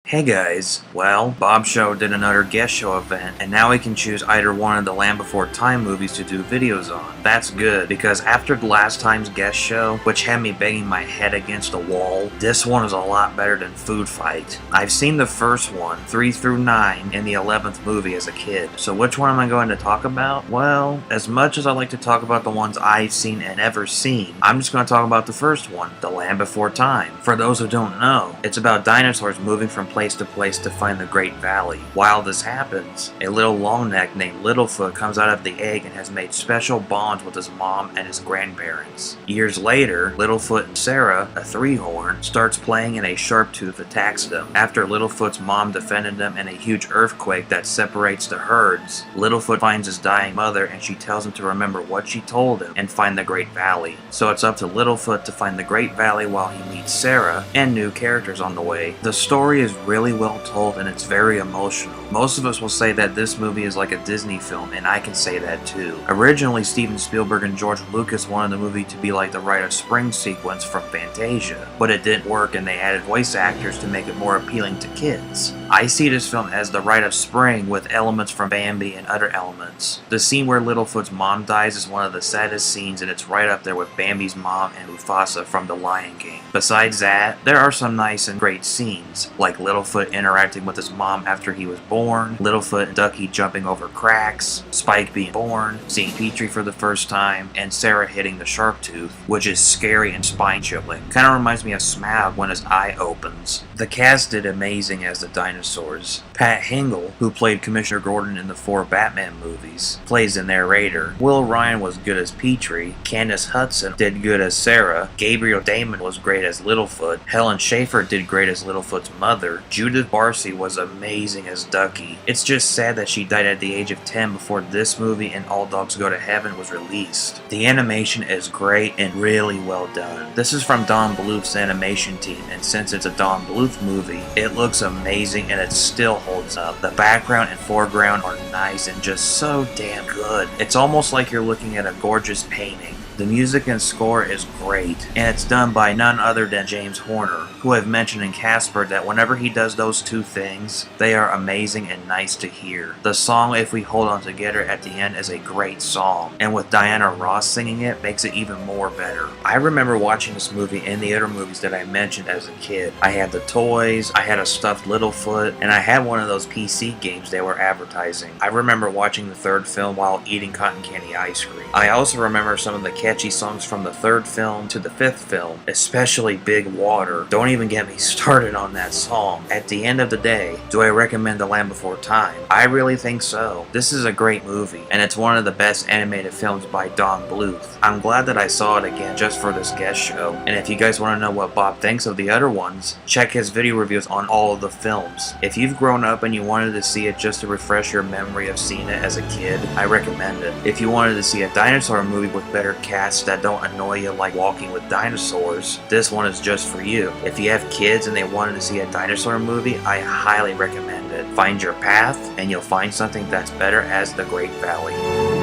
Hey guys, well, Bob Show did another Guestshow event, and now we can choose either one of the Land Before Time movies to do videos on. That's good, because after the last time's Guestshow, which had me banging my head against a wall, this one is a lot better than Food Fight. I've seen the first one, 3 through 9, in the 11th movie as a kid, so which one am I going to talk about? Well, as much as I like to talk about the ones I've seen and ever seen, I'm just going to talk about the first one, The Land Before Time. For those who don't know, it's about dinosaurs moving from place to place to find the Great Valley. While this happens, a little longneck named Littlefoot comes out of the egg and has made special bonds with his mom and his grandparents. Years later, Littlefoot and Sarah, a three-horn, starts playing and a Sharptooth attacks them. After Littlefoot's mom defended them in a huge earthquake that separates the herds, Littlefoot finds his dying mother and she tells him to remember what she told him and find the Great Valley. So it's up to Littlefoot to find the Great Valley while he meets Sarah and new characters on the way. The story is really well told and it's very emotional. Most of us will say that this movie is like a Disney film, and I can say that too. Originally, Steven Spielberg and George Lucas wanted the movie to be like the Rite of Spring sequence from Fantasia, but it didn't work and they added voice actors to make it more appealing to kids. I see this film as the Rite of Spring with elements from Bambi and other elements. The scene where Littlefoot's mom dies is one of the saddest scenes, and it's right up there with Bambi's mom and Mufasa from The Lion King. Besides that, there are some nice and great scenes, like Littlefoot interacting with his mom after he was born, Littlefoot and Ducky jumping over cracks, Spike being born, seeing Petrie for the first time, and Sarah hitting the Sharptooth, which is scary and spine-chilling. Kinda reminds me of Smaug when his eye opens. The cast did amazing as the dinosaurs. Pat Hingle, who played Commissioner Gordon in the 4 Batman movies, plays the narrator. Will Ryan was good as Petrie, Candace Hudson did good as Sarah, Gabriel Damon was great as Littlefoot, Helen Schaefer did great as Littlefoot's mother, Judith Barcy was amazing as Ducky. It's just sad that she died at the age of 10 before this movie and All Dogs Go to Heaven was released. The animation is great and really well done. This is from Don Bluth's animation team, and since it's a Don Bluth movie, it looks amazing and it still holds up. The background and foreground are nice and just so damn good. It's almost like you're looking at a gorgeous painting. The music and score is great, and it's done by none other than James Horner, who I've mentioned in Casper that whenever he does those two things, they are amazing and nice to hear. The song If We Hold On Together at the end is a great song, and with Diana Ross singing it makes it even more better. I remember watching this movie and the other movies that I mentioned as a kid. I had the toys, I had a stuffed Littlefoot, and I had one of those PC games they were advertising. I remember watching the third film while eating cotton candy ice cream. I also remember some of the catchy songs from the third film to the fifth film, especially Big Water. Don't even get me started on that song. At the end of the day, do I recommend The Land Before Time? I really think so. This is a great movie, and it's one of the best animated films by Don Bluth. I'm glad that I saw it again just for this guest show, and if you guys want to know what Bob thinks of the other ones, check his video reviews on all of the films. If you've grown up and you wanted to see it just to refresh your memory of seeing it as a kid, I recommend it. If you wanted to see a dinosaur movie with better casts that don't annoy you like Walking with Dinosaurs, this one is just for you. If you have kids and they wanted to see a dinosaur movie, I highly recommend it. Find your path and you'll find something that's better as the Great Valley.